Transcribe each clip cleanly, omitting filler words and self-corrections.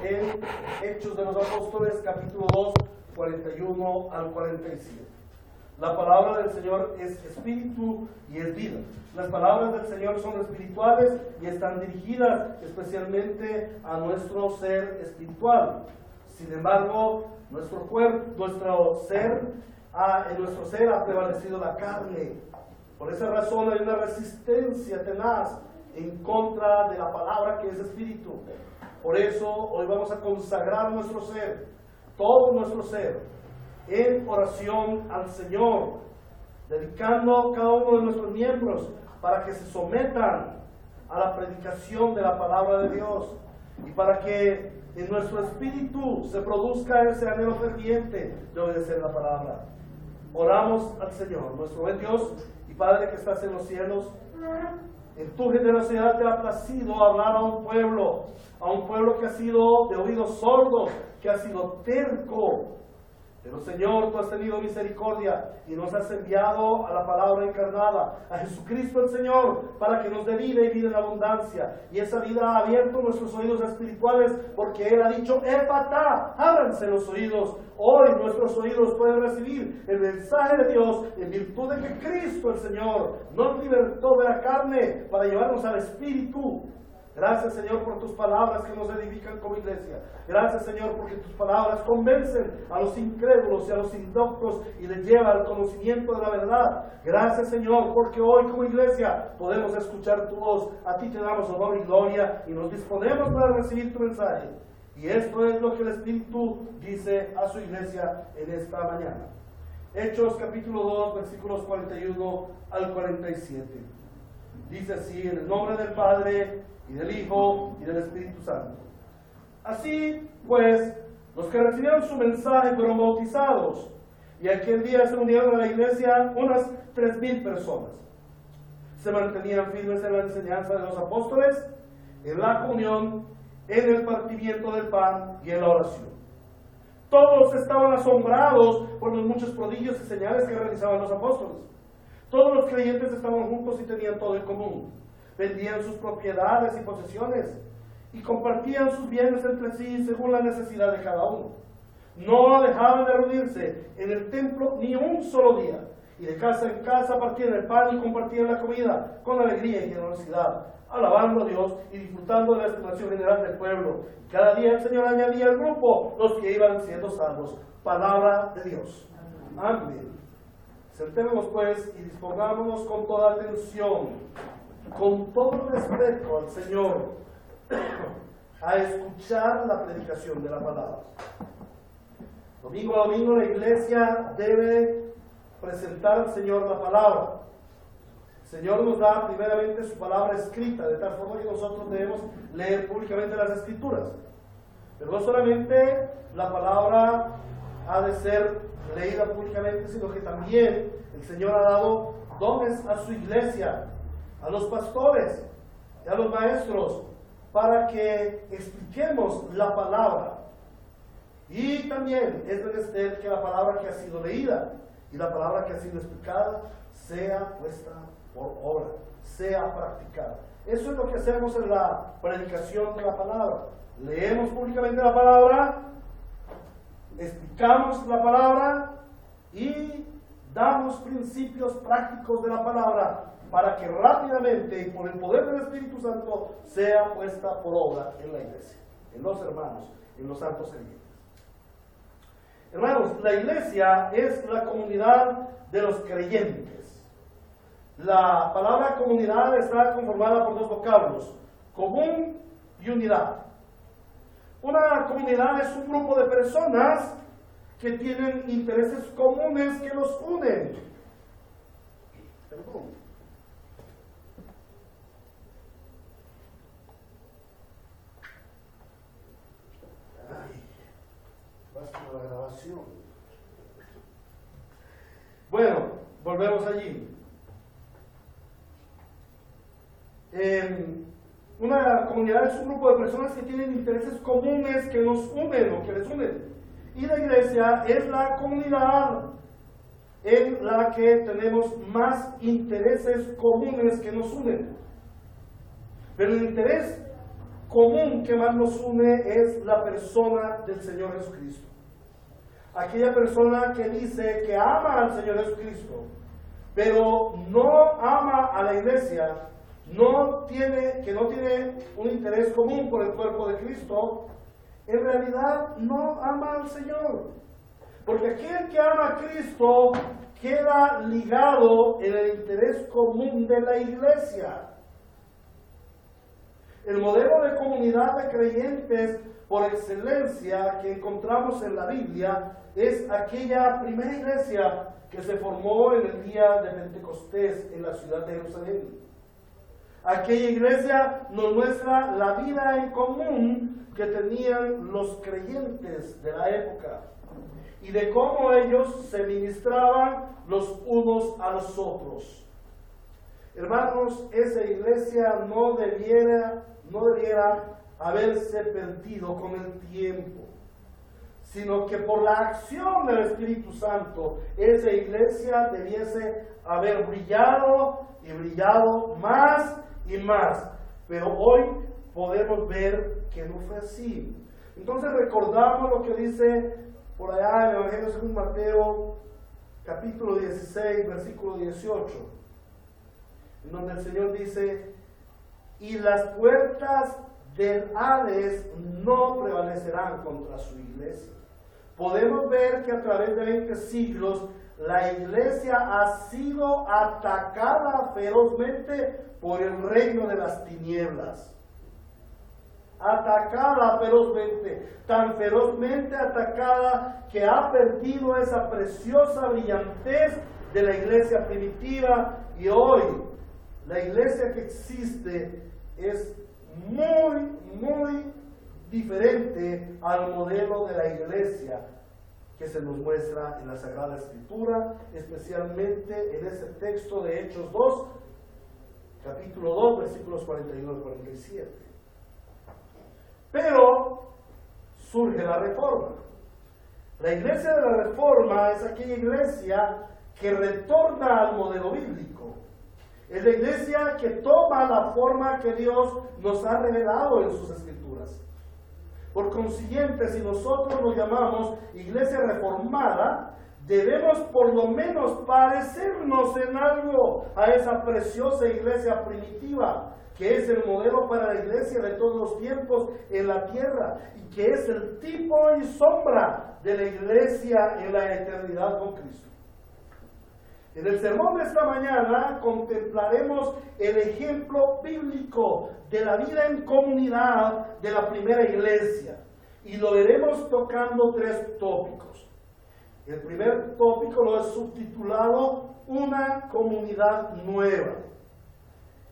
en Hechos de los Apóstoles, capítulo 2, 41 al 47. La palabra del Señor es espíritu y es vida. Las palabras del Señor son espirituales y están dirigidas especialmente a nuestro ser espiritual. Sin embargo, en nuestro ser ha prevalecido la carne. Por esa razón hay una resistencia tenaz en contra de la palabra que es espíritu. Por eso hoy vamos a consagrar nuestro ser, todo nuestro ser, en oración al Señor, dedicando cada uno de nuestros miembros para que se sometan a la predicación de la palabra de Dios y para que en nuestro espíritu se produzca ese anhelo ferviente de obedecer la palabra. Oramos al Señor, nuestro buen Dios y Padre que estás en los cielos. En tu generosidad te ha placido hablar a un pueblo que ha sido de oídos sordos, que ha sido terco. Pero Señor, tú has tenido misericordia y nos has enviado a la palabra encarnada, a Jesucristo el Señor, para que nos dé vida y vida en abundancia. Y esa vida ha abierto nuestros oídos espirituales, porque Él ha dicho, ¡Ephatá! Ábranse los oídos. Hoy nuestros oídos pueden recibir el mensaje de Dios en virtud de que Cristo el Señor nos libertó de la carne para llevarnos al Espíritu. Gracias, Señor, por tus palabras que nos edifican como iglesia. Gracias, Señor, porque tus palabras convencen a los incrédulos y a los indoctos y les llevan al conocimiento de la verdad. Gracias, Señor, porque hoy como iglesia podemos escuchar tu voz. A ti te damos honor y gloria y nos disponemos para recibir tu mensaje. Y esto es lo que el Espíritu dice a su iglesia en esta mañana. Hechos capítulo 2, versículos 41 al 47. Dice así, en el nombre del Padre, y del Hijo, y del Espíritu Santo. Así pues, los que recibieron su mensaje fueron bautizados, y aquel día se unieron a la iglesia unas 3,000 personas. Se mantenían firmes en la enseñanza de los apóstoles, en la comunión, en el partimiento del pan y en la oración. Todos estaban asombrados por los muchos prodigios y señales que realizaban los apóstoles. Todos los creyentes estaban juntos y tenían todo en común. Vendían sus propiedades y posesiones y compartían sus bienes entre sí según la necesidad de cada uno. No dejaban de reunirse en el templo ni un solo día, y de casa en casa partían el pan y compartían la comida con alegría y generosidad, alabando a Dios y disfrutando de la estimación general del pueblo. Cada día el Señor añadía al grupo los que iban siendo salvos. Palabra de Dios. Amén. Sentémonos pues y dispongámonos con toda atención, con todo respeto al Señor, a escuchar la predicación de la palabra. Domingo a domingo la iglesia debe presentar al Señor la palabra. El Señor nos da primeramente su palabra escrita, de tal forma que nosotros debemos leer públicamente las Escrituras. Pero no solamente la palabra ha de ser leída públicamente, sino que también el Señor ha dado dones a su iglesia, a los pastores y a los maestros, para que expliquemos la palabra. Y también es menester que la palabra que ha sido leída y la palabra que ha sido explicada sea puesta por obra, sea practicada. Eso es lo que hacemos en la predicación de la palabra. Leemos públicamente la palabra, explicamos la palabra y damos principios prácticos de la palabra para que rápidamente y por el poder del Espíritu Santo sea puesta por obra en la iglesia, en los hermanos, en los santos creyentes. Hermanos, la iglesia es la comunidad de los creyentes. La palabra comunidad está conformada por dos vocablos, común y unidad. Una comunidad es un grupo de personas que tienen intereses comunes que los unen. Perdón. La grabación. Bueno, volvemos allí. Una comunidad es un grupo de personas que tienen intereses comunes que nos unen o que les unen. Y la iglesia es la comunidad en la que tenemos más intereses comunes que nos unen. Pero el interés común que más nos une es la persona del Señor Jesucristo. Aquella persona que dice que ama al Señor Jesucristo, pero no ama a la iglesia, que no tiene un interés común por el cuerpo de Cristo, en realidad no ama al Señor. Porque aquel que ama a Cristo queda ligado en el interés común de la iglesia. El modelo de comunidad de creyentes por excelencia que encontramos en la Biblia es aquella primera iglesia que se formó en el día de Pentecostés en la ciudad de Jerusalén. Aquella iglesia nos muestra la vida en común que tenían los creyentes de la época y de cómo ellos se ministraban los unos a los otros. Hermanos, esa iglesia no debiera haberse perdido con el tiempo, sino que por la acción del Espíritu Santo, esa iglesia debiese haber brillado y brillado más y más. Pero hoy podemos ver que no fue así. Entonces recordamos lo que dice por allá en el Evangelio según Mateo, capítulo 16, versículo 18, en donde el Señor dice: y las puertas del Hades no prevalecerán contra su iglesia. Podemos ver que a través de 20 siglos la iglesia ha sido atacada ferozmente por el reino de las tinieblas. Atacada ferozmente, tan ferozmente atacada que ha perdido esa preciosa brillantez de la iglesia primitiva, y hoy la iglesia que existe es muy diferente al modelo de la iglesia que se nos muestra en la Sagrada Escritura, especialmente en ese texto de Hechos 2, capítulo 2, versículos 41 al 47. Pero surge la Reforma. La iglesia de la Reforma es aquella iglesia que retorna al modelo bíblico. Es la iglesia que toma la forma que Dios nos ha revelado en sus Escrituras. Por consiguiente, si nosotros nos llamamos iglesia reformada, debemos por lo menos parecernos en algo a esa preciosa iglesia primitiva, que es el modelo para la iglesia de todos los tiempos en la tierra, y que es el tipo y sombra de la iglesia en la eternidad con Cristo. En el sermón de esta mañana contemplaremos el ejemplo bíblico de la vida en comunidad de la primera iglesia, y lo veremos tocando 3 tópicos. El primer tópico lo he subtitulado Una comunidad nueva.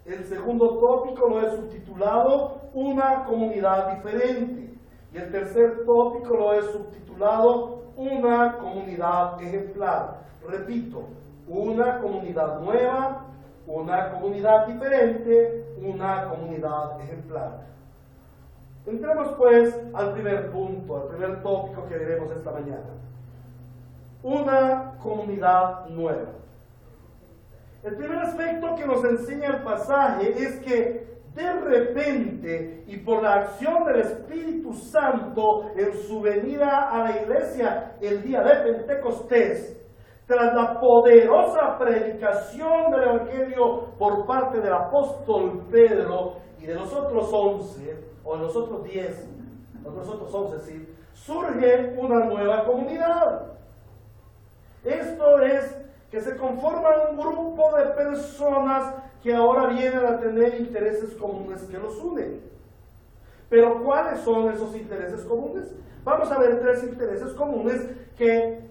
El segundo tópico lo he subtitulado Una comunidad diferente. Y el tercer tópico lo he subtitulado Una comunidad ejemplar. Repito: una comunidad nueva, una comunidad diferente, una comunidad ejemplar. Entremos pues al primer punto, al primer tópico que veremos esta mañana. Una comunidad nueva. El primer aspecto que nos enseña el pasaje es que de repente y por la acción del Espíritu Santo en su venida a la iglesia el día de Pentecostés, tras la poderosa predicación del Evangelio por parte del apóstol Pedro y de los otros 11, o de los otros 10, los otros 11, sí, surge una nueva comunidad. Esto es que se conforma un grupo de personas que ahora vienen a tener intereses comunes que los unen. Pero ¿cuáles son esos intereses comunes? Vamos a ver 3 intereses comunes que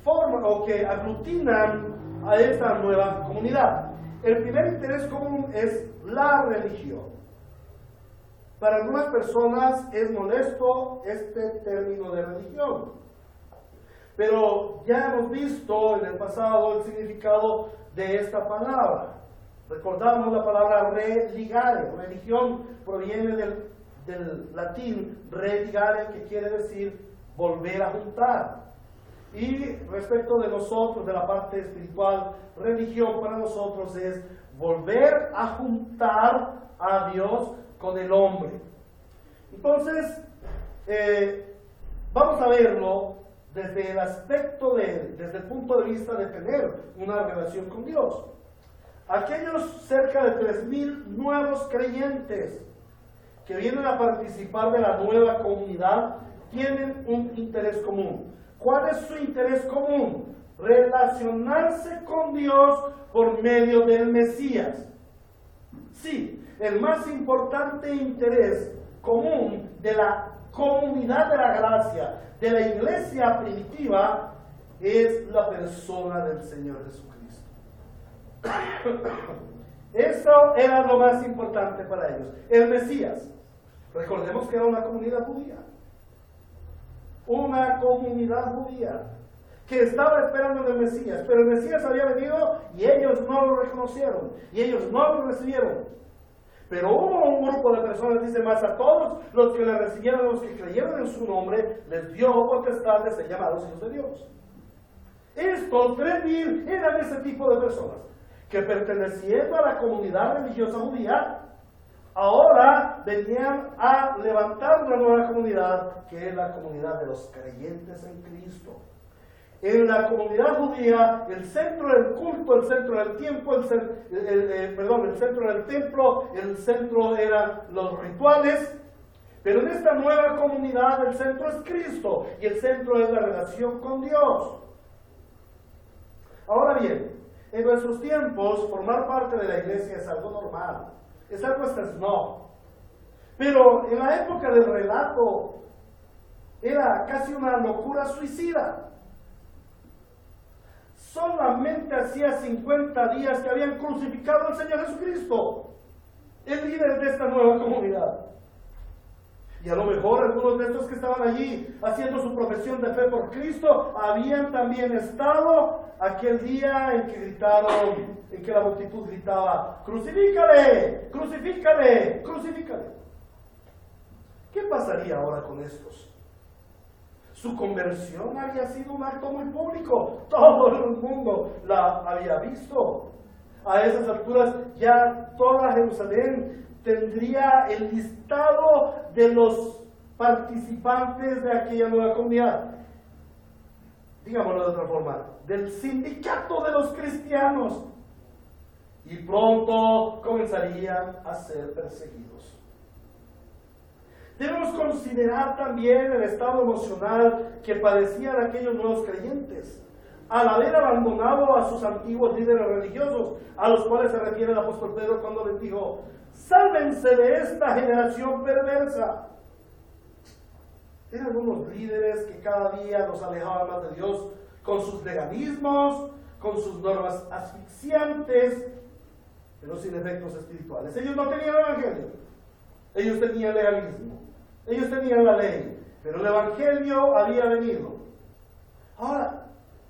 forman o que aglutinan a esta nueva comunidad. El primer interés común es la religión. Para algunas personas es molesto este término de religión, pero ya hemos visto en el pasado el significado de esta palabra. Recordamos la palabra religare. Religión proviene del latín religare, que quiere decir volver a juntar. Y respecto de nosotros, de la parte espiritual, religión para nosotros es volver a juntar a Dios con el hombre. Entonces, vamos a verlo desde el aspecto desde el punto de vista de tener una relación con Dios. Aquellos cerca de 3,000 nuevos creyentes que vienen a participar de la nueva comunidad tienen un interés común. ¿Cuál es su interés común? Relacionarse con Dios por medio del Mesías. Sí, el más importante interés común de la comunidad de la gracia, de la iglesia primitiva, es la persona del Señor Jesucristo. Eso era lo más importante para ellos. El Mesías. Recordemos que era una comunidad judía. Una comunidad judía que estaba esperando el Mesías, pero el Mesías había venido y ellos no lo reconocieron y ellos no lo recibieron. Pero hubo un grupo de personas, dice más, a todos los que le recibieron, los que creyeron en su nombre, les dio potestad de ser llamados hijos de Dios. Estos 3,000 eran ese tipo de personas que, perteneciendo a la comunidad religiosa judía, ahora venían a levantar una nueva comunidad, que es la comunidad de los creyentes en Cristo. En la comunidad judía, el centro del culto, el centro del tiempo, el centro del templo, el centro eran los rituales, pero en esta nueva comunidad el centro es Cristo y el centro es la relación con Dios. Ahora bien, en nuestros tiempos, formar parte de la iglesia es algo normal, es algo hasta snob. Pero en la época del relato era casi una locura suicida. Solamente hacía 50 días que habían crucificado al Señor Jesucristo, el líder de esta nueva comunidad. Y a lo mejor algunos de estos que estaban allí haciendo su profesión de fe por Cristo habían también estado aquel día en que gritaron, en que la multitud gritaba: ¡crucifícale! ¡Crucifícale! ¡Crucifícale! ¿Qué pasaría ahora con estos? Su conversión había sido un acto muy público, todo el mundo la había visto. A esas alturas ya toda Jerusalén tendría el listado de los participantes de aquella nueva comunidad. Digámoslo de otra forma, del sindicato de los cristianos. Y pronto comenzarían a ser perseguidos. Debemos considerar también el estado emocional que padecían aquellos nuevos creyentes al haber abandonado a sus antiguos líderes religiosos, a los cuales se refiere el apóstol Pedro cuando les dijo: sálvense de esta generación perversa. Eran unos líderes que cada día nos alejaban más de Dios con sus legalismos, con sus normas asfixiantes, pero sin efectos espirituales. Ellos no tenían el evangelio, ellos tenían legalismo. Ellos tenían la ley, pero el evangelio había venido. Ahora,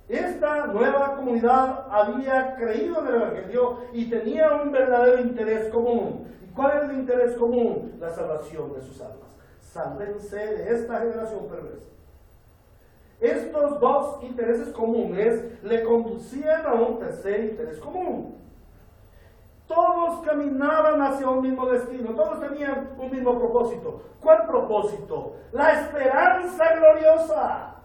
esta nueva comunidad había creído en el evangelio y tenía un verdadero interés común. ¿Y cuál es el interés común? La salvación de sus almas. Sálvense de esta generación perversa. Estos dos intereses comunes le conducían a un tercer interés común. Todos caminaban hacia un mismo destino, todos tenían un mismo propósito. ¿Cuál propósito? La esperanza gloriosa.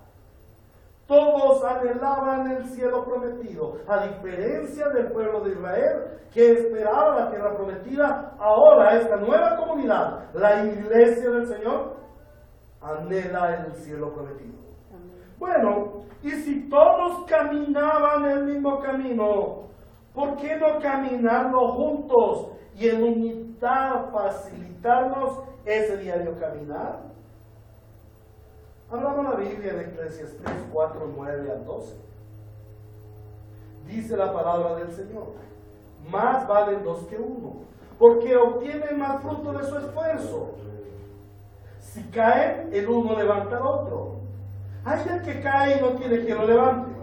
Todos anhelaban el cielo prometido. A diferencia del pueblo de Israel, que esperaba la tierra prometida, ahora esta nueva comunidad, la iglesia del Señor, anhela el cielo prometido. Bueno, y si todos caminaban el mismo camino, ¿por qué no caminarlo juntos y en unidad facilitarnos ese diario caminar? Hablamos la Biblia en Eclesiastés 3, 4, 9 al 12. Dice la palabra del Señor: más valen dos que uno, porque obtienen más fruto de su esfuerzo. Si caen, el uno levanta al otro. Hay el que cae y no tiene quien lo levante.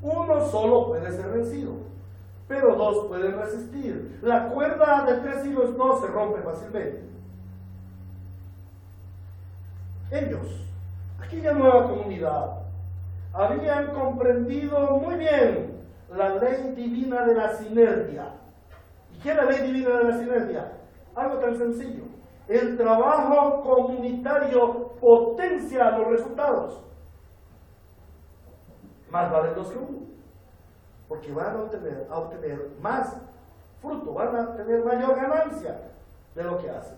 Uno solo puede ser vencido, pero dos pueden resistir. La cuerda de 3 hilos no se rompe fácilmente. Ellos, aquella nueva comunidad, habían comprendido muy bien la ley divina de la sinergia. ¿Y ¿Qué es la ley divina de la sinergia? Algo tan sencillo. El trabajo comunitario potencia los resultados. Más valen dos que uno. Porque van a obtener más fruto, van a tener mayor ganancia de lo que hacen.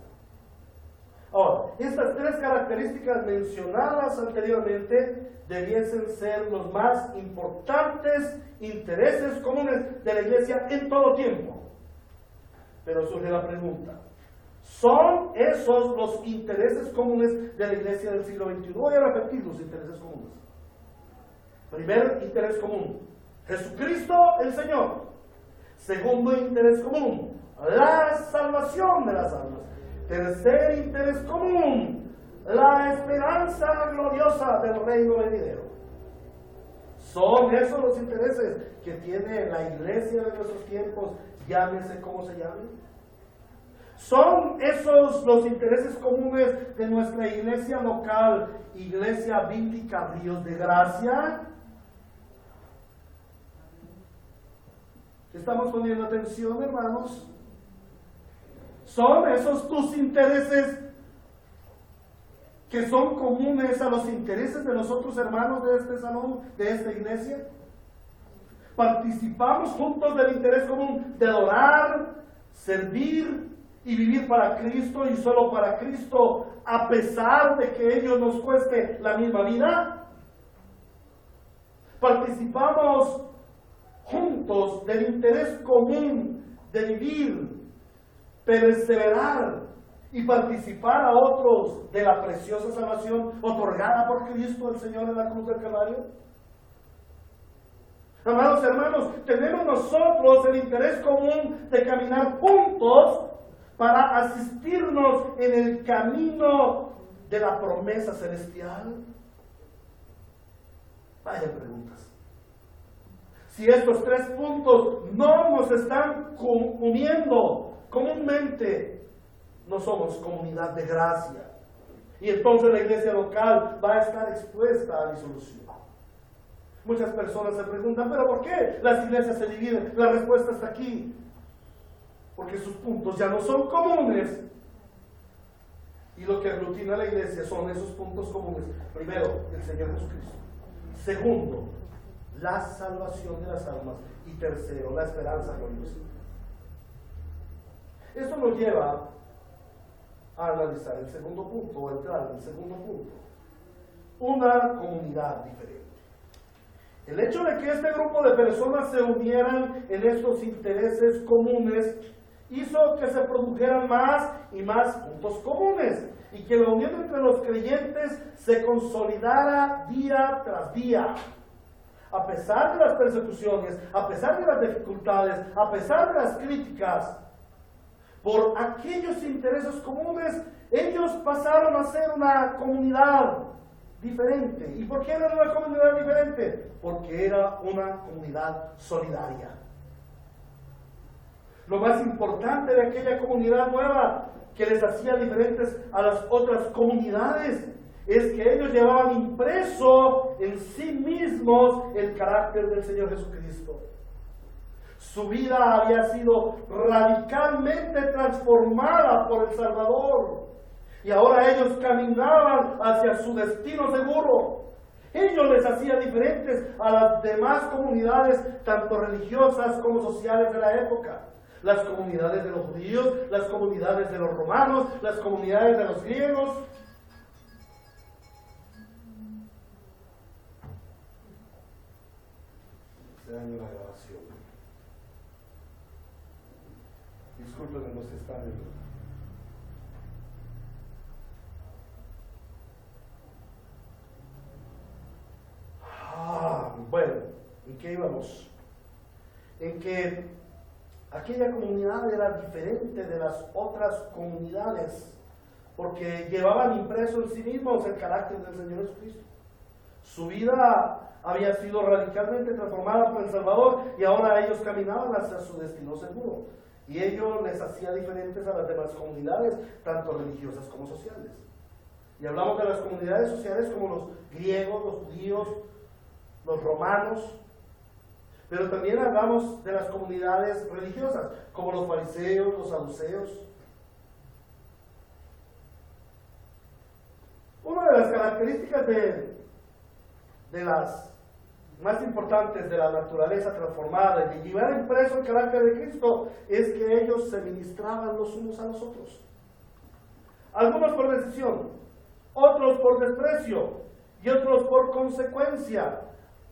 Ahora, estas tres características mencionadas anteriormente debiesen ser los más importantes intereses comunes de la iglesia en todo tiempo. Pero surge la pregunta, ¿son esos los intereses comunes de la iglesia del siglo XXI? Voy a repetir los intereses comunes. Primer interés común, Jesucristo el Señor. Segundo interés común, la salvación de las almas. Tercer interés común, la esperanza gloriosa del reino venidero. Son esos los intereses que tiene la iglesia de nuestros tiempos, llámese como se llame. Son esos los intereses comunes de nuestra iglesia local, Iglesia Bíblica Ríos de Gracia. ¿Estamos poniendo atención, hermanos? ¿Son esos tus intereses que son comunes a los intereses de los otros hermanos de este salón, de esta iglesia? ¿Participamos juntos del interés común de adorar, servir y vivir para Cristo y solo para Cristo, a pesar de que ello nos cueste la misma vida? ¿Participamos juntos del interés común de vivir, perseverar y participar a otros de la preciosa salvación otorgada por Cristo el Señor en la cruz del Calvario? Amados hermanos, tenemos nosotros el interés común de caminar juntos para asistirnos en el camino de la promesa celestial. Vaya preguntas. Si estos tres puntos no nos están uniendo comúnmente, no somos comunidad de gracia. Y entonces la iglesia local va a estar expuesta a disolución. Muchas personas se preguntan, ¿pero por qué las iglesias se dividen? La respuesta está aquí. Porque sus puntos ya no son comunes. Y lo que aglutina a la iglesia son esos puntos comunes. Primero, el Señor Jesucristo. Segundo, la salvación de las almas. Y tercero, la esperanza gloriosa. Esto nos lleva a analizar el segundo punto, o entrar en el segundo punto. Una comunidad diferente. El hecho de que este grupo de personas se unieran en estos intereses comunes hizo que se produjeran más y más puntos comunes y que la unión entre los creyentes se consolidara día tras día. A pesar de las persecuciones, a pesar de las dificultades, a pesar de las críticas, por aquellos intereses comunes, ellos pasaron a ser una comunidad diferente. ¿Y por qué era una comunidad diferente? Porque era una comunidad solidaria. Lo más importante de aquella comunidad nueva que les hacía diferentes a las otras comunidades es que ellos llevaban impreso en sí mismos el carácter del Señor Jesucristo. Su vida había sido radicalmente transformada por el Salvador. Y ahora ellos caminaban hacia su destino seguro. Ellos les hacía diferentes a las demás comunidades, tanto religiosas como sociales de la época. Las comunidades de los judíos, las comunidades de los romanos, las comunidades de los griegos. Se dañó la grabación. Discúlpenme los que están en... Bueno, ¿en qué íbamos? En que aquella comunidad era diferente de las otras comunidades, porque llevaban impreso en sí mismos el carácter del Señor Jesucristo. Su vida había sido radicalmente transformada por el Salvador y ahora ellos caminaban hacia su destino seguro. Y ello les hacía diferentes a las demás comunidades, tanto religiosas como sociales. Y hablamos de las comunidades sociales como los griegos, los judíos, los romanos. Pero también hablamos de las comunidades religiosas, como los fariseos, los saduceos. Una de las características de las más importantes de la naturaleza transformada y de llevar impreso el carácter de Cristo es que ellos se ministraban los unos a los otros. Algunos por decisión, otros por desprecio y otros por consecuencia.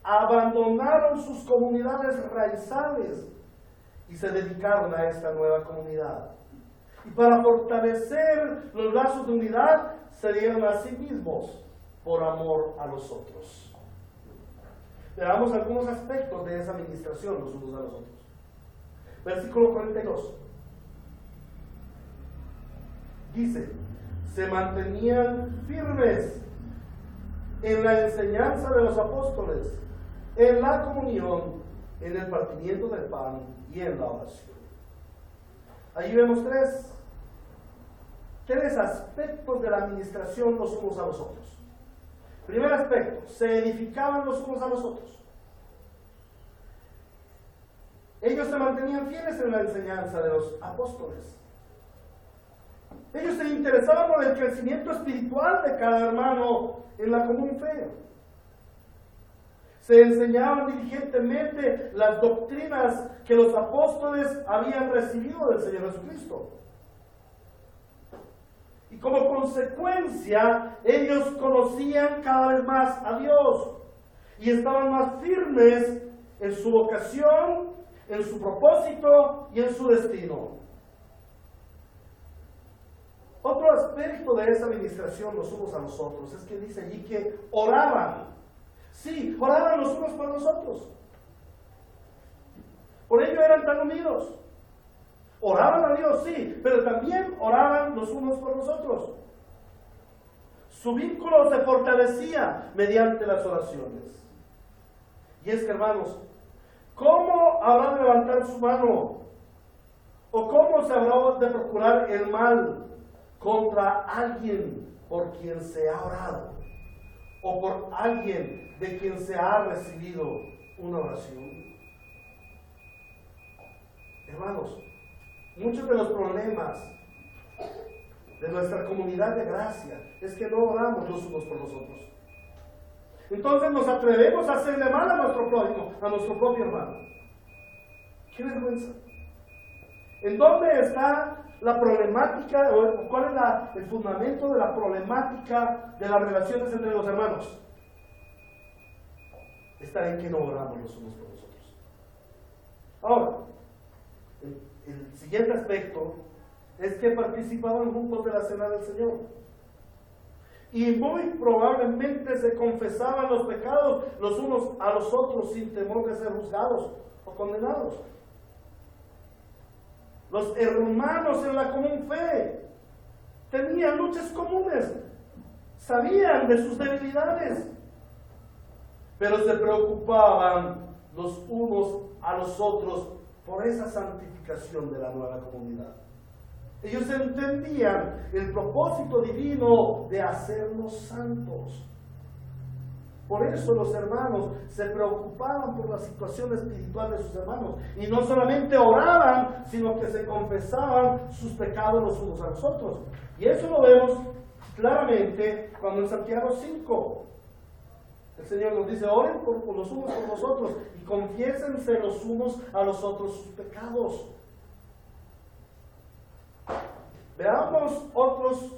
Abandonaron sus comunidades raizales y se dedicaron a esta nueva comunidad. Y para fortalecer los lazos de unidad, se dieron a sí mismos por amor a los otros. Veamos algunos aspectos de esa administración los unos a los otros. Versículo 42. Dice, se mantenían firmes en la enseñanza de los apóstoles, en la comunión, en el partimiento del pan y en la oración. Allí vemos tres aspectos de la administración los unos a los otros. Primer aspecto, se edificaban los unos a los otros. Ellos se mantenían fieles en la enseñanza de los apóstoles. Ellos se interesaban por el crecimiento espiritual de cada hermano en la común fe. Se enseñaban diligentemente las doctrinas que los apóstoles habían recibido del Señor Jesucristo. Y como consecuencia, ellos conocían cada vez más a Dios y estaban más firmes en su vocación, en su propósito y en su destino. Otro aspecto de esa administración los unos a los otros es que dice allí que oraban. Sí, oraban los unos por los otros. Por ello eran tan unidos. Oraban a Dios, sí, pero también oraban los unos por los otros. Su vínculo se fortalecía mediante las oraciones. Y es que, hermanos, ¿cómo habrá de levantar su mano? ¿O cómo se habrá de procurar el mal contra alguien por quien se ha orado? ¿O por alguien de quien se ha recibido una oración? Hermanos, muchos de los problemas de nuestra comunidad de gracia es que no oramos los unos por los otros. Entonces nos atrevemos a hacerle mal a nuestro prójimo, a nuestro propio hermano. ¡Qué vergüenza! ¿En dónde está la problemática, o cuál es el fundamento de la problemática de las relaciones entre los hermanos? Está en que no oramos los unos por los otros. Ahora, el siguiente aspecto es que participaban juntos de la cena del Señor. Y muy probablemente se confesaban los pecados los unos a los otros sin temor de ser juzgados o condenados. Los hermanos en la común fe tenían luchas comunes, sabían de sus debilidades, pero se preocupaban los unos a los otros por esa santificación de la nueva comunidad. Ellos entendían el propósito divino de hacernos santos. Por eso los hermanos se preocupaban por la situación espiritual de sus hermanos. Y no solamente oraban, sino que se confesaban sus pecados los unos a los otros. Y eso lo vemos claramente cuando en Santiago 5 el Señor nos dice: oren por los unos por los otros y confiésense los unos a los otros sus pecados. Veamos otros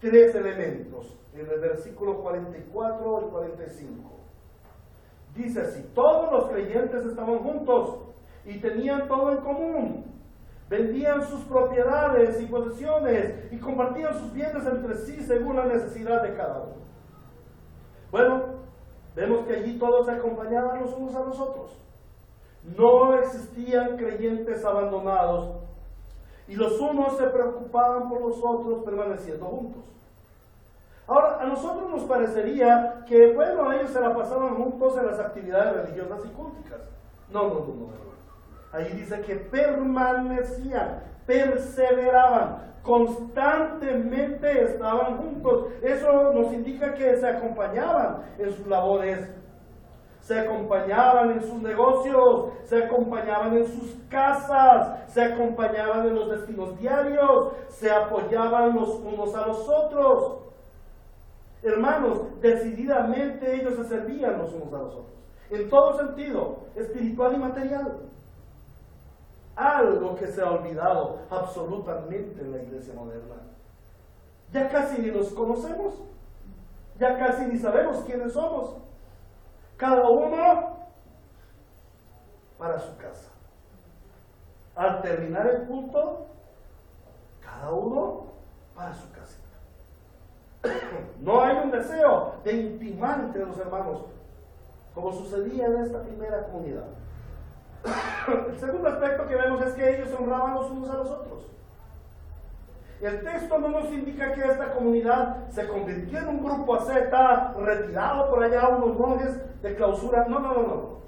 tres elementos en el versículo 44 y 45. Dice así: todos los creyentes estaban juntos y tenían todo en común. Vendían sus propiedades y posesiones y compartían sus bienes entre sí según la necesidad de cada uno. Bueno, vemos que allí todos se acompañaban los unos a los otros. No existían creyentes abandonados y los unos se preocupaban por los otros permaneciendo juntos. Ahora, a nosotros nos parecería que, bueno, ellos se la pasaban juntos en las actividades religiosas y culticas. No. Ahí dice que permanecían, perseveraban, constantemente estaban juntos. Eso nos indica que se acompañaban en sus labores, se acompañaban en sus negocios, se acompañaban en sus casas, se acompañaban en los destinos diarios, se apoyaban los unos a los otros. Hermanos, decididamente ellos se servían los unos a los otros, en todo sentido, espiritual y material. Algo que se ha olvidado absolutamente en la iglesia moderna. Ya casi ni nos conocemos, ya casi ni sabemos quiénes somos. Cada uno para su casa. Al terminar el culto, cada uno para su casita. No hay un deseo de intimar entre los hermanos, como sucedía en esta primera comunidad. El segundo aspecto que vemos es que ellos se honraban los unos a los otros. El texto no nos indica que esta comunidad se convirtió en un grupo asceta, retirado por allá unos monjes de clausura. No.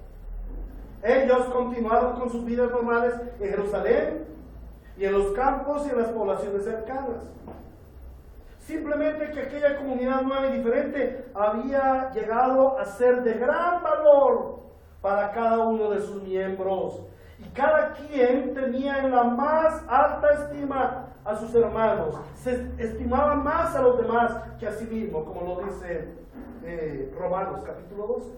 Ellos continuaron con sus vidas normales en Jerusalén y en los campos y en las poblaciones cercanas. Simplemente que aquella comunidad nueva y diferente había llegado a ser de gran valor para cada uno de sus miembros. Y cada quien tenía en la más alta estima a sus hermanos, se estimaba más a los demás que a sí mismo, como lo dice Romanos capítulo 12.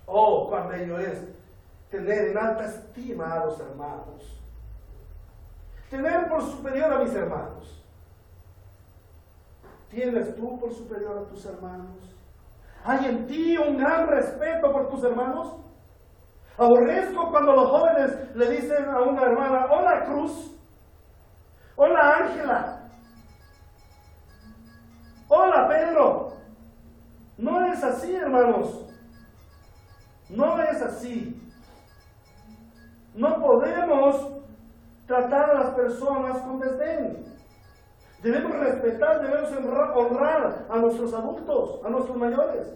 Oh, cuán bello es tener en alta estima a los hermanos, tener por superior a mis hermanos. ¿Tienes tú por superior a tus hermanos? ¿Hay en ti un gran respeto por tus hermanos? Aborrezco cuando los jóvenes le dicen a una hermana: hola Cruz, hola Ángela, hola Pedro. No es así, hermanos. No es así. No podemos tratar a las personas con desdén. Debemos respetar, debemos honrar a nuestros adultos, a nuestros mayores.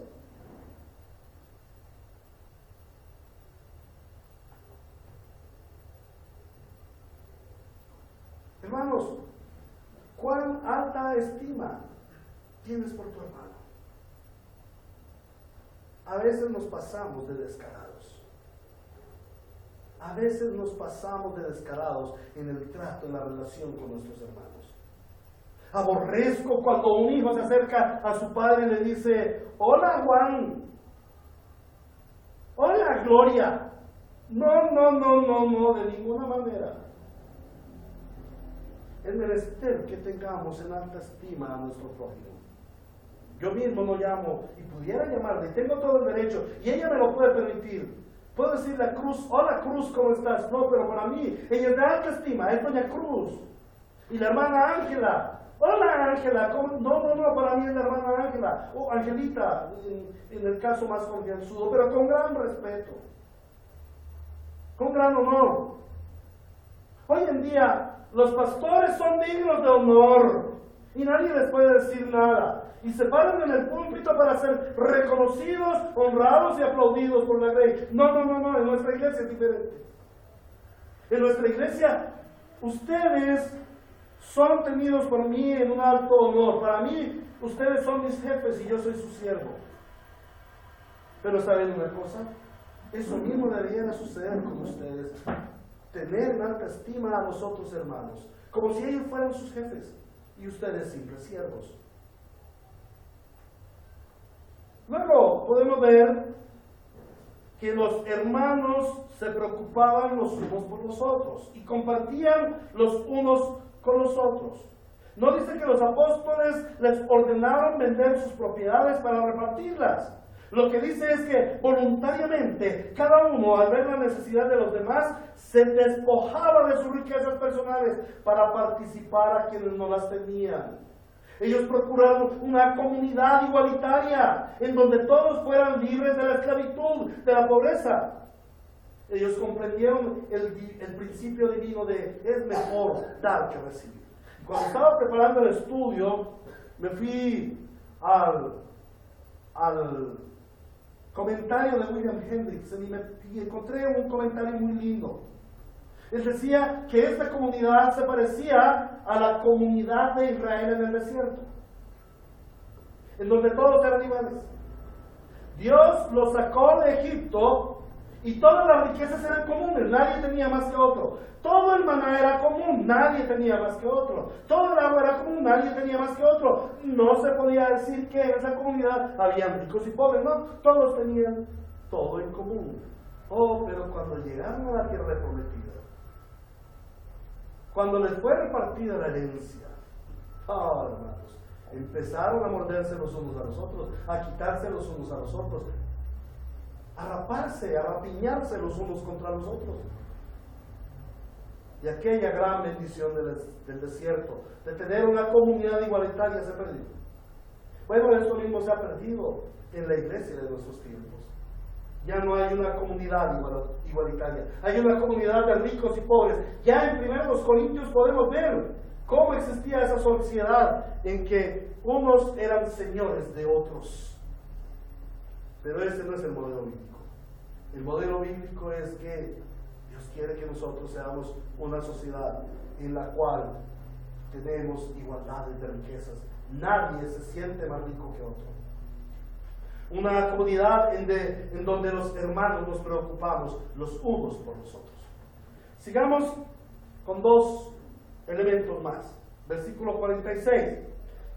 Hermanos, ¿cuán alta estima tienes por tu hermano? A veces nos pasamos de descarados. A veces nos pasamos de descarados en el trato, en la relación con nuestros hermanos. Aborrezco cuando un hijo se acerca a su padre y le dice: hola Juan, hola Gloria. No, de ninguna manera. Es menester que tengamos en alta estima a nuestro prójimo. Yo mismo no llamo y pudiera llamarle, tengo todo el derecho y ella me lo puede permitir. Puedo decirle a Cruz: hola Cruz, ¿cómo estás? No, pero para mí ella es de alta estima, es doña Cruz. Y la hermana Ángela: hola Ángela, no, para mí es la hermana Ángela, o Angelita, en el caso más confianzudo, pero con gran respeto, con gran honor. Hoy en día los pastores son dignos de honor y nadie les puede decir nada. Y se paran en el púlpito para ser reconocidos, honrados y aplaudidos por la grey. No, en nuestra iglesia es diferente. En nuestra iglesia, ustedes son tenidos por mí en un alto honor. Para mí, ustedes son mis jefes y yo soy su siervo. Pero ¿saben una cosa? Eso mismo debería suceder con ustedes. Tener en alta estima a los otros hermanos, como si ellos fueran sus jefes y ustedes simples siervos. Luego podemos ver que los hermanos se preocupaban los unos por los otros y compartían los unos con los otros. No dice que los apóstoles les ordenaron vender sus propiedades para repartirlas. Lo que dice es que voluntariamente cada uno, al ver la necesidad de los demás, se despojaba de sus riquezas personales para participar a quienes no las tenían. Ellos procuraron una comunidad igualitaria en donde todos fueran libres de la esclavitud, de la pobreza. Ellos comprendieron el principio divino de es mejor dar que recibir. Cuando estaba preparando el estudio, me fui al comentario de William Hendriksen y encontré un comentario muy lindo. Él decía que esta comunidad se parecía a la comunidad de Israel en el desierto, en donde todos eran iguales. Dios los sacó de Egipto y todas las riquezas eran comunes, nadie tenía más que otro. Todo el maná era común, nadie tenía más que otro. Todo el agua era común, nadie tenía más que otro. No se podía decir que en esa comunidad habían ricos y pobres, no, todos tenían todo en común. Oh, pero cuando llegaron a la tierra prometida, cuando les fue repartida la herencia, oh hermanos, empezaron a morderse los unos a los otros, a quitarse los unos a los otros, a raparse, a rapiñarse los unos contra los otros. Y aquella gran bendición del desierto, de tener una comunidad igualitaria, se perdió. Bueno, esto mismo se ha perdido en la iglesia de nuestros tiempos. Ya no hay una comunidad igualitaria, hay una comunidad de ricos y pobres. Ya en 1 Corintios podemos ver cómo existía esa sociedad en que unos eran señores de otros. Pero ese no es el modelo bíblico. El modelo bíblico es que Dios quiere que nosotros seamos una sociedad en la cual tenemos igualdades de riquezas. Nadie se siente más rico que otro. Una comunidad en donde los hermanos nos preocupamos los unos por los otros. Sigamos con 2 elementos más. Versículo 46.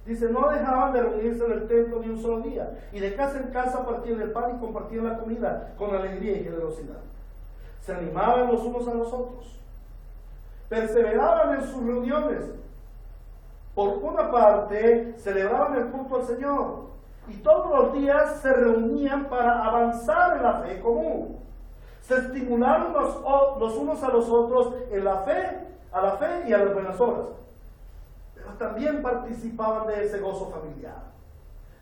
Dice, no dejaban de reunirse en el templo ni un solo día, y de casa en casa partían el pan y compartían la comida con alegría y generosidad. Se animaban los unos a los otros, perseveraban en sus reuniones. Por una parte, celebraban el culto al Señor, y todos los días se reunían para avanzar en la fe común. Se estimularon los unos a los otros en la fe, a la fe y a las buenas obras. Pero también participaban de ese gozo familiar,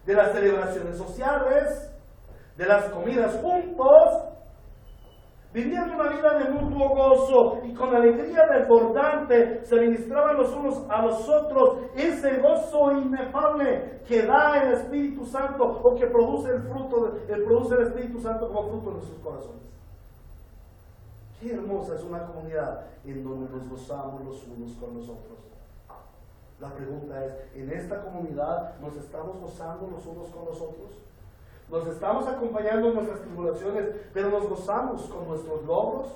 de las celebraciones sociales, de las comidas juntos. Vivían una vida de mutuo gozo y con alegría desbordante se ministraban los unos a los otros ese gozo inefable que da el Espíritu Santo, o que produce el Espíritu Santo como fruto en sus corazones. Qué hermosa es una comunidad en donde nos gozamos los unos con los otros. La pregunta es, ¿en esta comunidad nos estamos gozando los unos con los otros? Nos estamos acompañando en nuestras tribulaciones, pero nos gozamos con nuestros logros.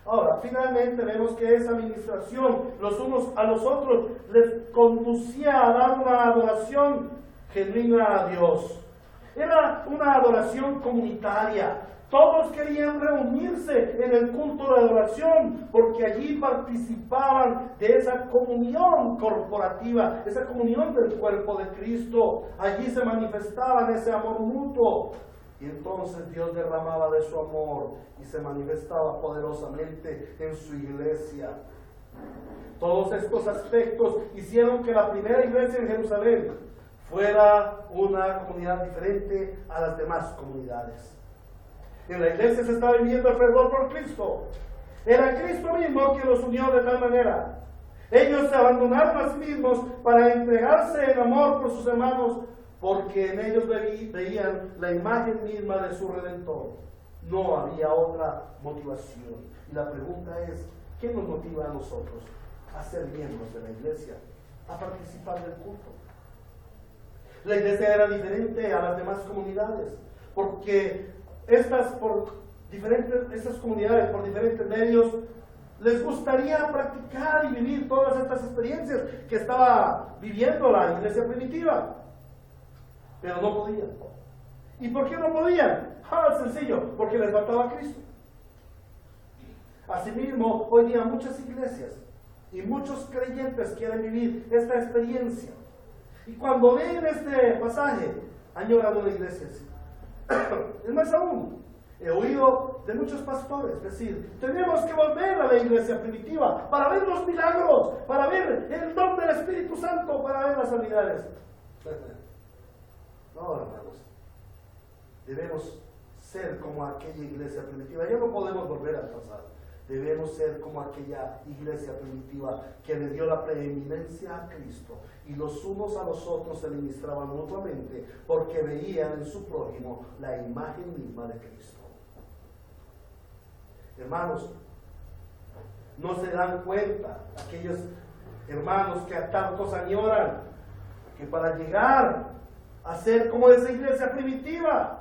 Ahora, finalmente vemos que esa administración los unos a los otros les conducía a dar una adoración genuina a Dios. Era una adoración comunitaria. Todos querían reunirse en el culto de adoración porque allí participaban de esa comunión corporativa, esa comunión del cuerpo de Cristo. Allí se manifestaba ese amor mutuo. Y entonces Dios derramaba de su amor y se manifestaba poderosamente en su iglesia. Todos estos aspectos hicieron que la primera iglesia en Jerusalén fuera una comunidad diferente a las demás comunidades. En la iglesia se estaba viviendo el fervor por Cristo. Era Cristo mismo que los unió de tal manera. Ellos se abandonaron a sí mismos para entregarse en amor por sus hermanos, porque en ellos veían la imagen misma de su Redentor. No había otra motivación. Y la pregunta es, ¿qué nos motiva a nosotros a ser miembros de la iglesia, a participar del culto? La iglesia era diferente a las demás comunidades, porque estas comunidades por diferentes medios les gustaría practicar y vivir todas estas experiencias que estaba viviendo la iglesia primitiva, pero no podían. ¿Y por qué no podían? Sencillo, porque les faltaba Cristo. Asimismo, hoy día muchas iglesias y muchos creyentes quieren vivir esta experiencia, y cuando leen este pasaje añoran una iglesia así. Es más aún, he oído de muchos pastores decir, tenemos que volver a la iglesia primitiva para ver los milagros, para ver el don del Espíritu Santo, para ver las sanidades. No, hermanos, debemos ser como aquella iglesia primitiva. Ya no podemos volver al pasado. Debemos ser como aquella iglesia primitiva que le dio la preeminencia a Cristo, y los unos a los otros se ministraban mutuamente porque veían en su prójimo la imagen misma de Cristo. Hermanos, no se dan cuenta aquellos hermanos que a tantos añoran que para llegar a ser como esa iglesia primitiva.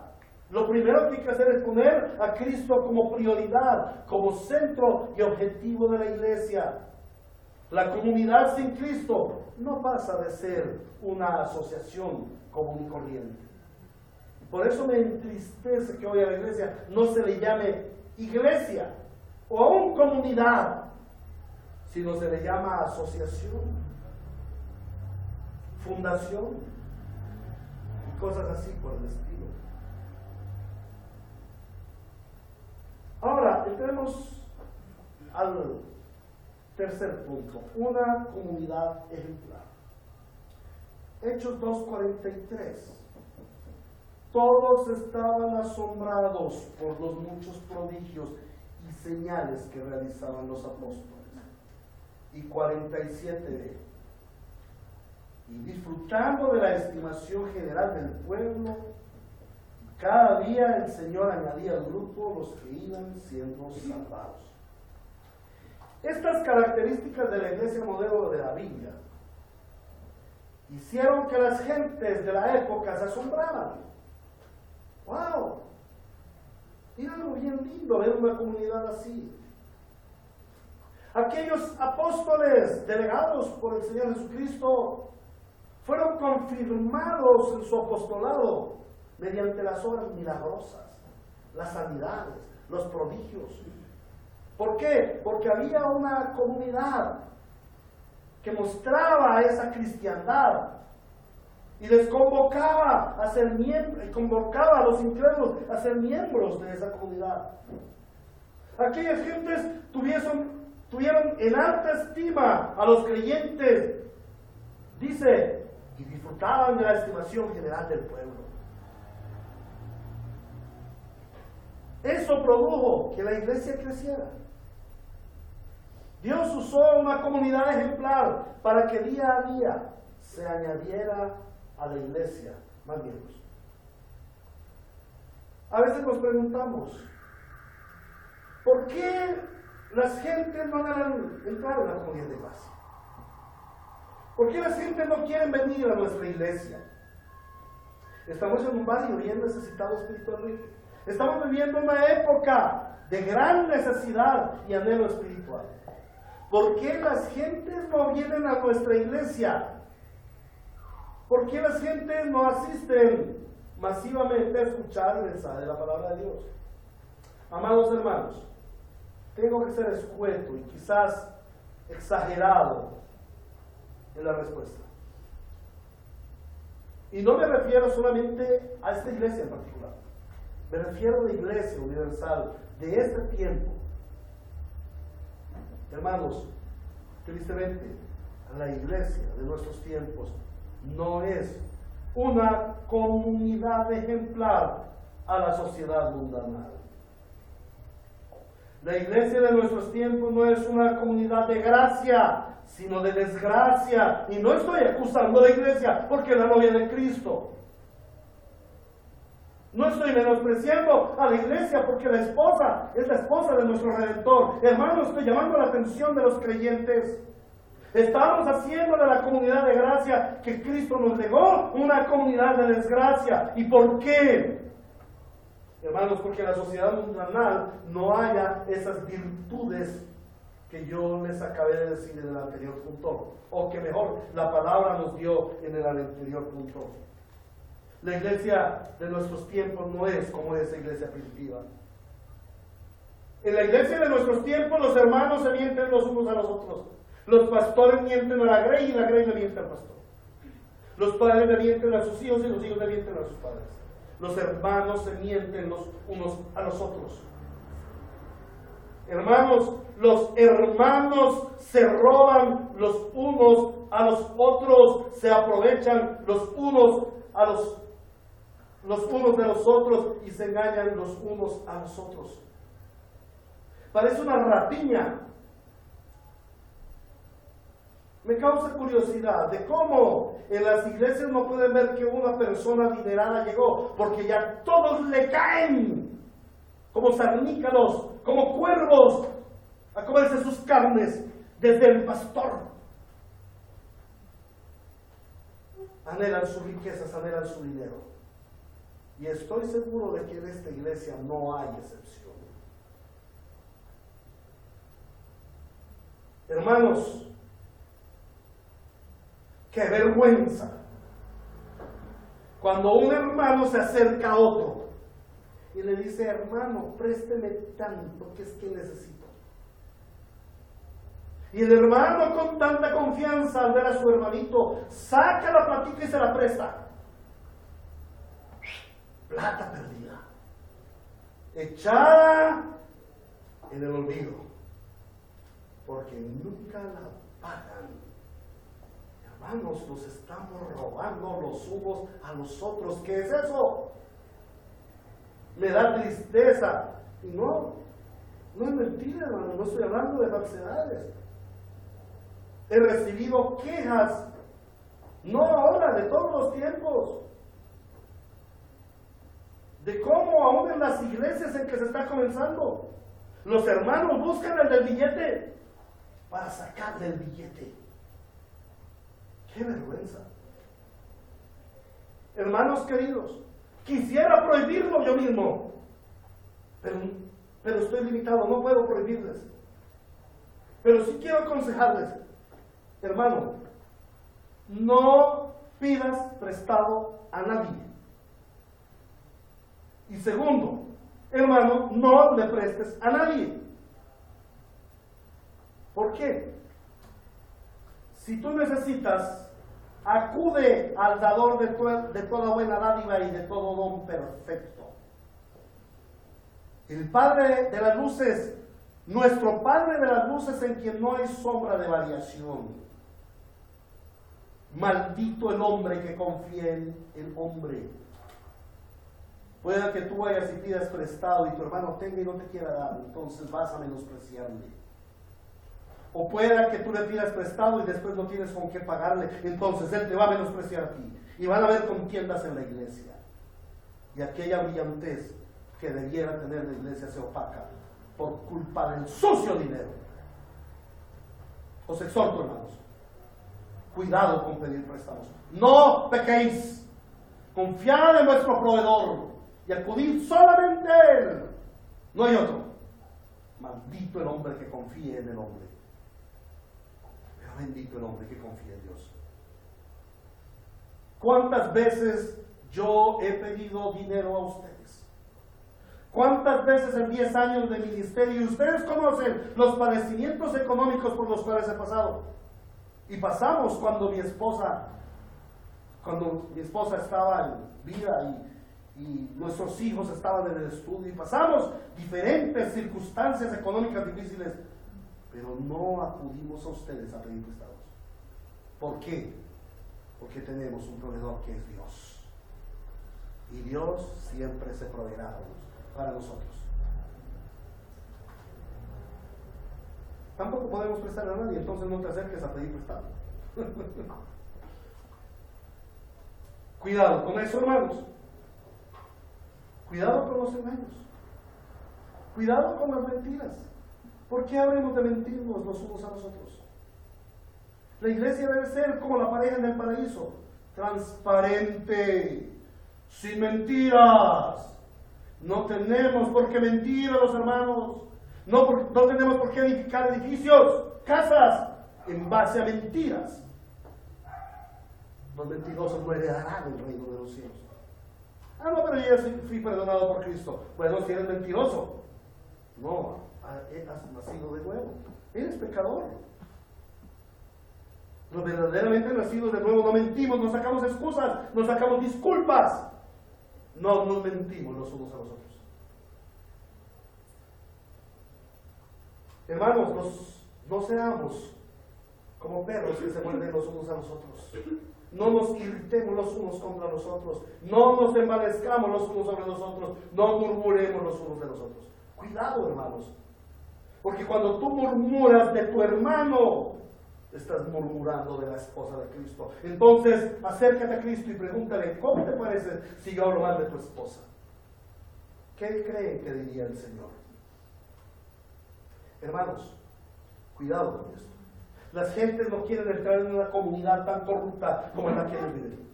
Lo primero que hay que hacer es poner a Cristo como prioridad, como centro y objetivo de la iglesia. La comunidad sin Cristo no pasa de ser una asociación común y corriente. Por eso me entristece que hoy a la iglesia no se le llame iglesia o aún comunidad, sino se le llama asociación, fundación y cosas así por el estilo. Ahora, entremos al tercer punto, una comunidad ejemplar. Hechos 2:43. Todos estaban asombrados por los muchos prodigios y señales que realizaban los apóstoles. Y 47. Y disfrutando de la estimación general del pueblo, cada día el Señor añadía al grupo los que iban siendo salvados. Estas características de la iglesia modelo de la Biblia hicieron que las gentes de la época se asombraran. ¡Wow! Era algo bien lindo ver una comunidad así. Aquellos apóstoles delegados por el Señor Jesucristo fueron confirmados en su apostolado mediante las obras milagrosas, las sanidades, los prodigios. ¿Por qué? Porque había una comunidad que mostraba esa cristiandad y les convocaba a ser miembros, convocaba a los incrédulos a ser miembros de esa comunidad. Aquellas gentes tuvieron en alta estima a los creyentes, dice, y disfrutaban de la estimación general del pueblo. Eso produjo que la iglesia creciera. Dios usó una comunidad ejemplar para que día a día se añadiera a la iglesia más miembros. A veces nos preguntamos, ¿por qué las gentes no han entrado en la comunidad de gracia? ¿Por qué las gentes no quieren venir a nuestra iglesia? Estamos en un barrio bien necesitado espiritualmente. Estamos viviendo una época de gran necesidad y anhelo espiritual. ¿Por qué las gentes no vienen a nuestra iglesia? ¿Por qué las gentes no asisten masivamente a escuchar el mensaje de la palabra de Dios? Amados hermanos, tengo que ser escueto y quizás exagerado en la respuesta. Y no me refiero solamente a esta iglesia en particular. Me refiero a la iglesia universal de este tiempo. Hermanos, tristemente, la iglesia de nuestros tiempos no es una comunidad ejemplar a la sociedad mundana. La iglesia de nuestros tiempos no es una comunidad de gracia, sino de desgracia. Y no estoy acusando a la iglesia porque es la novia de Cristo. No estoy menospreciando a la iglesia porque la esposa es la esposa de nuestro Redentor. Hermanos, estoy llamando la atención de los creyentes. Estamos haciendo de la comunidad de gracia que Cristo nos legó una comunidad de desgracia. ¿Y por qué? Hermanos, porque en la sociedad mundanal no haya esas virtudes que yo les acabé de decir en el anterior punto, o que mejor la palabra nos dio en el anterior punto. La iglesia de nuestros tiempos no es como esa iglesia primitiva. En la iglesia de nuestros tiempos los hermanos se mienten los unos a los otros. Los pastores mienten a la grey y la grey le miente al pastor. Los padres le mienten a sus hijos y los hijos le mienten a sus padres. Los hermanos se mienten los unos a los otros. Hermanos, los hermanos se roban los unos a los otros, se aprovechan los unos de los otros y se engañan los unos a los otros. Parece una rapiña. Me causa curiosidad de cómo en las iglesias no pueden ver que una persona adinerada llegó, porque ya todos le caen como sarnícalos, como cuervos, a comerse sus carnes desde el pastor. anhelan sus riquezas, anhelan su dinero. Y estoy seguro de que en esta iglesia no hay excepción. Hermanos, qué vergüenza cuando un hermano se acerca a otro y le dice: hermano, présteme tanto que es que necesito. Y el hermano, con tanta confianza, al ver a su hermanito, saca la platita y se la presta. Plata perdida, echada en el olvido, porque nunca la pagan. Hermanos, nos estamos robando los unos a los otros. ¿Qué es eso? Me da tristeza. Y no es mentira, hermano, no estoy hablando de falsedades. He recibido quejas, no ahora, de todos los tiempos, de cómo aún en las iglesias en que se está comenzando, los hermanos buscan el del billete para sacarle el billete. ¡Qué vergüenza! Hermanos queridos, quisiera prohibirlo yo mismo, pero estoy limitado, no puedo prohibirles. Pero sí quiero aconsejarles: hermano, no pidas prestado a nadie. Y segundo, hermano, no le prestes a nadie. ¿Por qué? Si tú necesitas, acude al dador de toda buena dádiva y de todo don perfecto. El Padre de las luces, nuestro Padre de las luces, en quien no hay sombra de variación. Maldito el hombre que confía en el hombre. Pueda que tú vayas y pidas prestado y tu hermano tenga y no te quiera dar, entonces vas a menospreciarle. O pueda que tú le pidas prestado y después no tienes con qué pagarle, entonces él te va a menospreciar a ti. Y van a haber contiendas en la iglesia. Y aquella brillantez que debiera tener la iglesia se opaca por culpa del sucio dinero. Os exhorto, hermanos, cuidado con pedir préstamos. No pequéis. Confiad en vuestro proveedor y acudid solamente a él. No hay otro. Maldito el hombre que confíe en el hombre. Pero bendito el hombre que confíe en Dios. ¿Cuántas veces yo he pedido dinero a ustedes? ¿Cuántas veces en 10 años de ministerio? Y ustedes conocen los padecimientos económicos por los cuales he pasado. Y pasamos cuando mi esposa estaba en vida y nuestros hijos estaban en el estudio, y pasamos diferentes circunstancias económicas difíciles, pero no acudimos a ustedes a pedir prestados. ¿Por qué? Porque tenemos un proveedor que es Dios, y Dios siempre se proveerá para nosotros. Tampoco podemos prestar a nadie, entonces no te acerques a pedir prestado. Cuidado con eso, hermanos. Cuidado con los engaños. Cuidado con las mentiras. ¿Por qué habremos de mentirnos los unos a los otros? La iglesia debe ser como la pareja en el paraíso, transparente, sin mentiras. No tenemos por qué mentir a los hermanos. No tenemos por qué edificar edificios, casas, en base a mentiras. Los mentirosos no heredarán el reino de los cielos. Ah, no, pero yo ya fui perdonado por Cristo. Bueno, si eres mentiroso, no, has nacido de nuevo. Eres pecador. Los verdaderamente nacidos de nuevo no mentimos, no sacamos excusas, no sacamos disculpas. No nos mentimos los unos a los otros. Hermanos, no seamos como perros que se muerden los unos a los otros. No nos irritemos los unos contra los otros. No nos envanezcamos los unos sobre los otros. No murmuremos los unos de los otros. Cuidado, hermanos. Porque cuando tú murmuras de tu hermano, estás murmurando de la esposa de Cristo. Entonces, acércate a Cristo y pregúntale: ¿cómo te parece si yo hablo mal de tu esposa? ¿Qué creen que diría el Señor? Hermanos, cuidado con esto. Las gentes no quieren entrar en una comunidad tan corrupta como en la que ellos viven.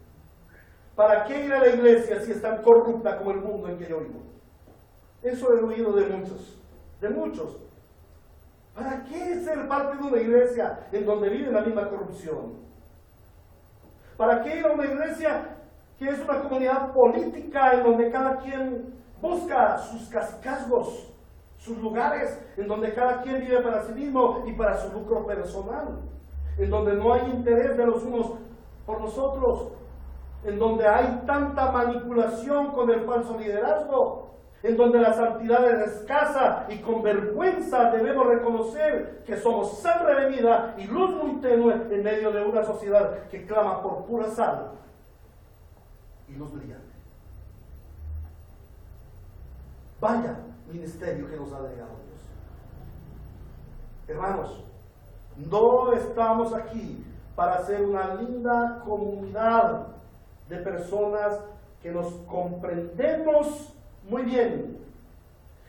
¿Para qué ir a la iglesia si es tan corrupta como el mundo en que yo vivo? Eso he oído de muchos. ¿Para qué ser parte de una iglesia en donde vive la misma corrupción? ¿Para qué ir a una iglesia que es una comunidad política en donde cada quien busca sus cacicazgos, sus lugares, en donde cada quien vive para sí mismo y para su lucro personal, en donde no hay interés de los unos por los otros, en donde hay tanta manipulación con el falso liderazgo, en donde la santidad es escasa y con vergüenza debemos reconocer que somos sal revenida y luz muy tenue en medio de una sociedad que clama por pura sal y luz brillante? Vaya ministerio que nos ha delegado Dios. Hermanos, no estamos aquí para ser una linda comunidad de personas que nos comprendemos muy bien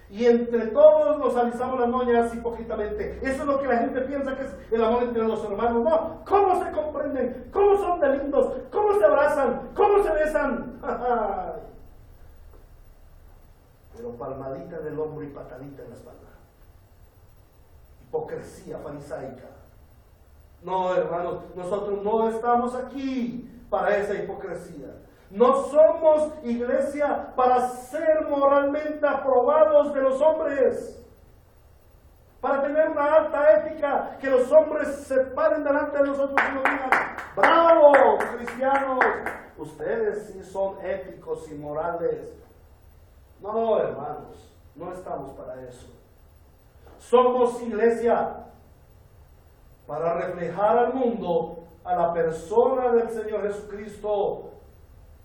y entre todos nos alisamos las noñas hipócritamente. Eso es lo que la gente piensa que es el amor entre los hermanos. No, ¿cómo se comprenden? ¿Cómo son de lindos? ¿Cómo se abrazan? ¿Cómo se besan? Pero palmadita en el hombro y patadita en la espalda. Hipocresía farisaica. No, hermanos, nosotros no estamos aquí para esa hipocresía. No somos iglesia para ser moralmente aprobados de los hombres, para tener una alta ética, que los hombres se paren delante de nosotros y nos digan: ¡bravo, cristianos! Ustedes sí son éticos y morales. No, hermanos, no estamos para eso. Somos iglesia para reflejar al mundo a la persona del Señor Jesucristo,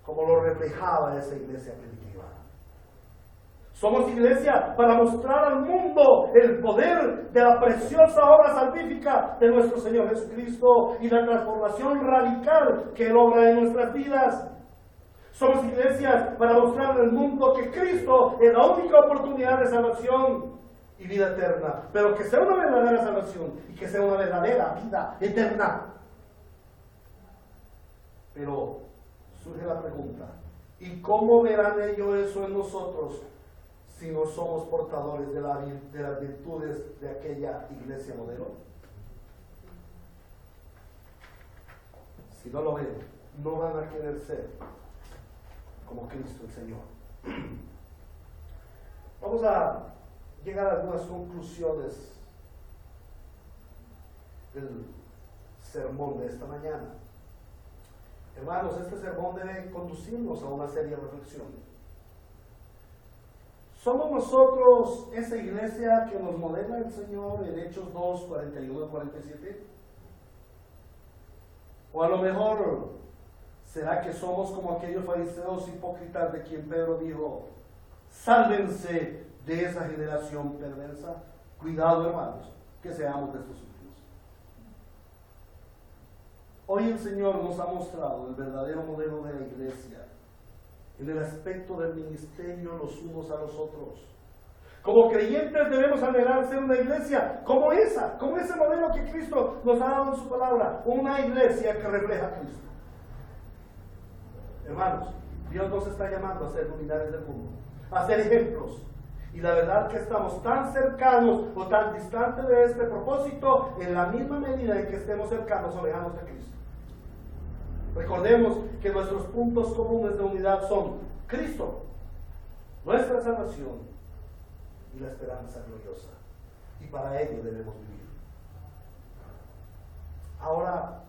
como lo reflejaba esa iglesia primitiva. Somos iglesia para mostrar al mundo el poder de la preciosa obra salvífica de nuestro Señor Jesucristo y la transformación radical que Él obra en nuestras vidas. Somos iglesias para mostrar al mundo que Cristo es la única oportunidad de salvación y vida eterna, pero que sea una verdadera salvación y que sea una verdadera vida eterna. Pero surge la pregunta: ¿y cómo verán ellos eso en nosotros si no somos portadores de las virtudes de aquella iglesia modelo? Si no lo ven, no van a querer ser como Cristo el Señor. Vamos a llegar a algunas conclusiones del sermón de esta mañana. Hermanos, este sermón debe conducirnos a una seria reflexión. ¿Somos nosotros esa iglesia que nos modela el Señor en Hechos 2, 41 y 47? O a lo mejor, ¿será que somos como aquellos fariseos hipócritas de quien Pedro dijo: sálvense de esa generación perversa? Cuidado, hermanos, que seamos de estos últimos. Hoy el Señor nos ha mostrado el verdadero modelo de la iglesia en el aspecto del ministerio los unos a los otros. Como creyentes debemos anhelar ser una iglesia como ese modelo que Cristo nos ha dado en su palabra, una iglesia que refleja a Cristo. Hermanos, Dios nos está llamando a ser luminares del mundo, a ser ejemplos. Y la verdad que estamos tan cercanos o tan distantes de este propósito en la misma medida en que estemos cercanos o lejanos de Cristo. Recordemos que nuestros puntos comunes de unidad son Cristo, nuestra salvación y la esperanza gloriosa. Y para ello debemos vivir. Ahora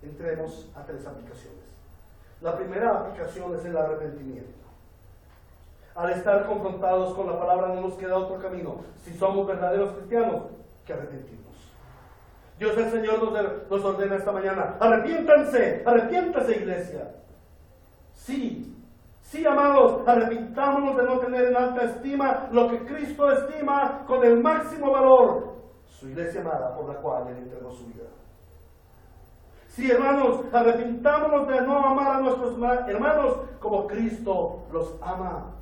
entremos a 3 aplicaciones. La primera aplicación es el arrepentimiento. Al estar confrontados con la palabra no nos queda otro camino, si somos verdaderos cristianos, que arrepentirnos. Dios el Señor nos ordena esta mañana: arrepiéntanse, arrepiéntase, iglesia. Sí, amados, arrepintámonos de no tener en alta estima lo que Cristo estima con el máximo valor, su iglesia amada por la cual Él entregó su vida. Sí, hermanos, arrepintámonos de no amar a nuestros hermanos como Cristo los ama.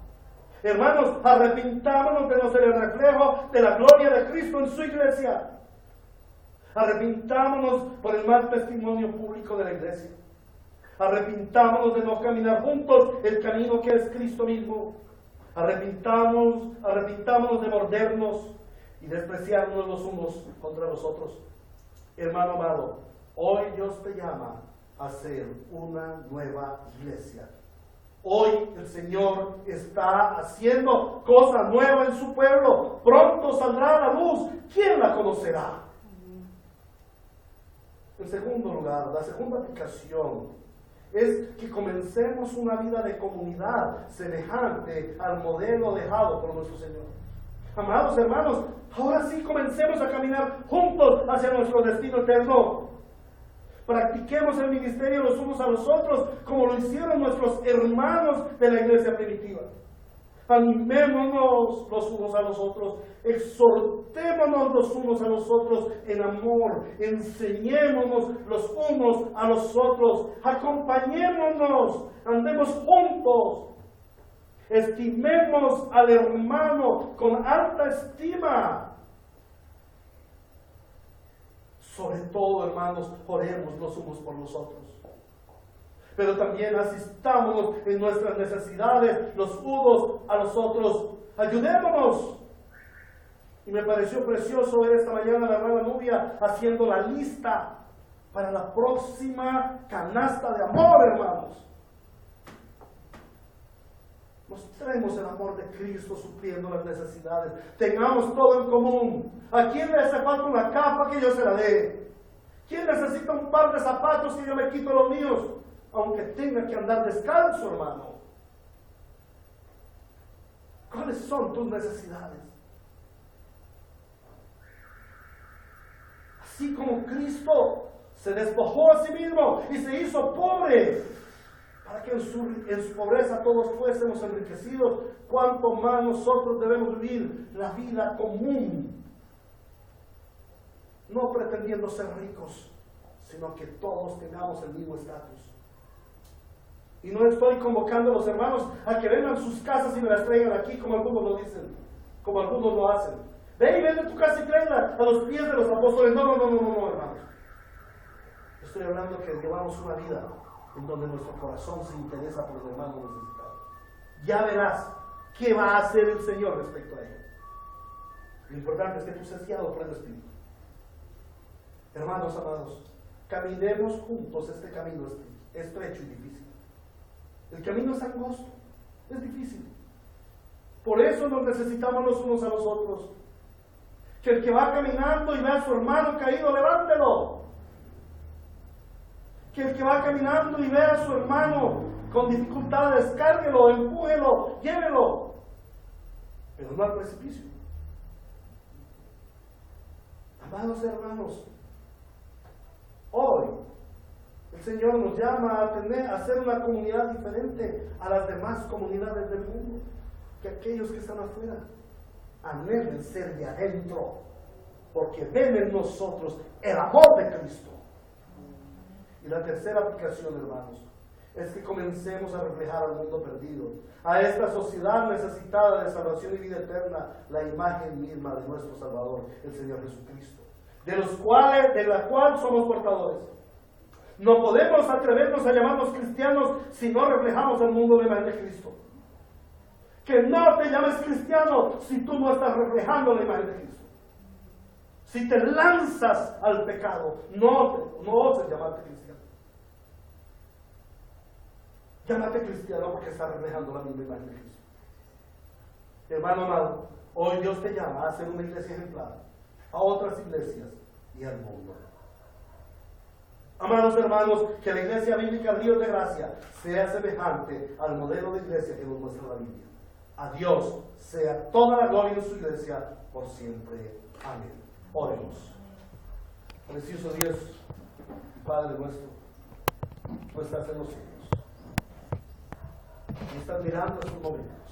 Hermanos, arrepintámonos de no ser el reflejo de la gloria de Cristo en su iglesia. Arrepintámonos por el mal testimonio público de la iglesia. Arrepintámonos de no caminar juntos el camino que es Cristo mismo. Arrepintámonos de mordernos y despreciarnos los unos contra los otros. Hermano amado, hoy Dios te llama a ser una nueva iglesia. Hoy el Señor está haciendo cosa nueva en su pueblo. Pronto saldrá a la luz. ¿Quién la conocerá? En segundo lugar, la segunda aplicación es que comencemos una vida de comunidad semejante al modelo dejado por nuestro Señor. Amados hermanos, ahora sí comencemos a caminar juntos hacia nuestro destino eterno. Practiquemos el ministerio los unos a los otros como lo hicieron nuestros hermanos de la iglesia primitiva. Animémonos los unos a los otros, exhortémonos los unos a los otros en amor, enseñémonos los unos a los otros, acompañémonos, andemos juntos, estimemos al hermano con alta estima. Sobre todo, hermanos, oremos los unos por los otros. Pero también asistámonos en nuestras necesidades los unos a los otros. Ayudémonos. Y me pareció precioso ver esta mañana a la hermana Nubia haciendo la lista para la próxima canasta de amor, hermanos. Mostremos el amor de Cristo supliendo las necesidades. Tengamos todo en común. ¿A quién le hace falta una capa que yo se la dé? ¿Quién necesita un par de zapatos que yo me quito los míos? Aunque tenga que andar descalzo, hermano. ¿Cuáles son tus necesidades? Así como Cristo se despojó a sí mismo y se hizo pobre, para que en su pobreza todos fuésemos enriquecidos, cuánto más nosotros debemos vivir la vida común, no pretendiendo ser ricos, sino que todos tengamos el mismo estatus. Y no estoy convocando a los hermanos a que vengan a sus casas y me las traigan aquí, como algunos lo dicen, como algunos lo hacen. Ve y vende tu casa y tráela a los pies de los apóstoles. No, hermanos. Estoy hablando que llevamos una vida en donde nuestro corazón se interesa por los hermanos necesitados. Ya verás qué va a hacer el Señor respecto a ello. Lo importante es que tú seas guiado por el Espíritu. Hermanos amados, caminemos juntos este camino estrecho y difícil. El camino es angosto, es difícil. Por eso nos necesitamos los unos a los otros. Que el que va caminando y ve a su hermano caído, levántelo. Que el que va caminando y ve a su hermano con dificultades, cárguelo, empújelo, llévelo. Pero no al precipicio. Amados hermanos, hoy el Señor nos llama a ser una comunidad diferente a las demás comunidades del mundo, que aquellos que están afuera anhelen ser de adentro, porque ven en nosotros el amor de Cristo. Y la tercera aplicación, hermanos, es que comencemos a reflejar al mundo perdido, a esta sociedad necesitada de salvación y vida eterna, la imagen misma de nuestro Salvador, el Señor Jesucristo, de la cual somos portadores. No podemos atrevernos a llamarnos cristianos si no reflejamos al mundo la imagen de Cristo. Que no te llames cristiano si tú no estás reflejando la imagen de Cristo. Si te lanzas al pecado, no oses llamarte cristiano. Llámate cristiano porque estás reflejando la misma imagen de Cristo. Hermano amado, hoy Dios te llama a ser una iglesia ejemplar a otras iglesias y al mundo. Amados hermanos, que la iglesia bíblica Ríos de Gracia sea semejante al modelo de iglesia que nos muestra la Biblia. A Dios sea toda la gloria en su iglesia por siempre. Amén. Oremos. Precioso Dios, Padre nuestro, tú estás en los cielos y estás mirando estos momentos.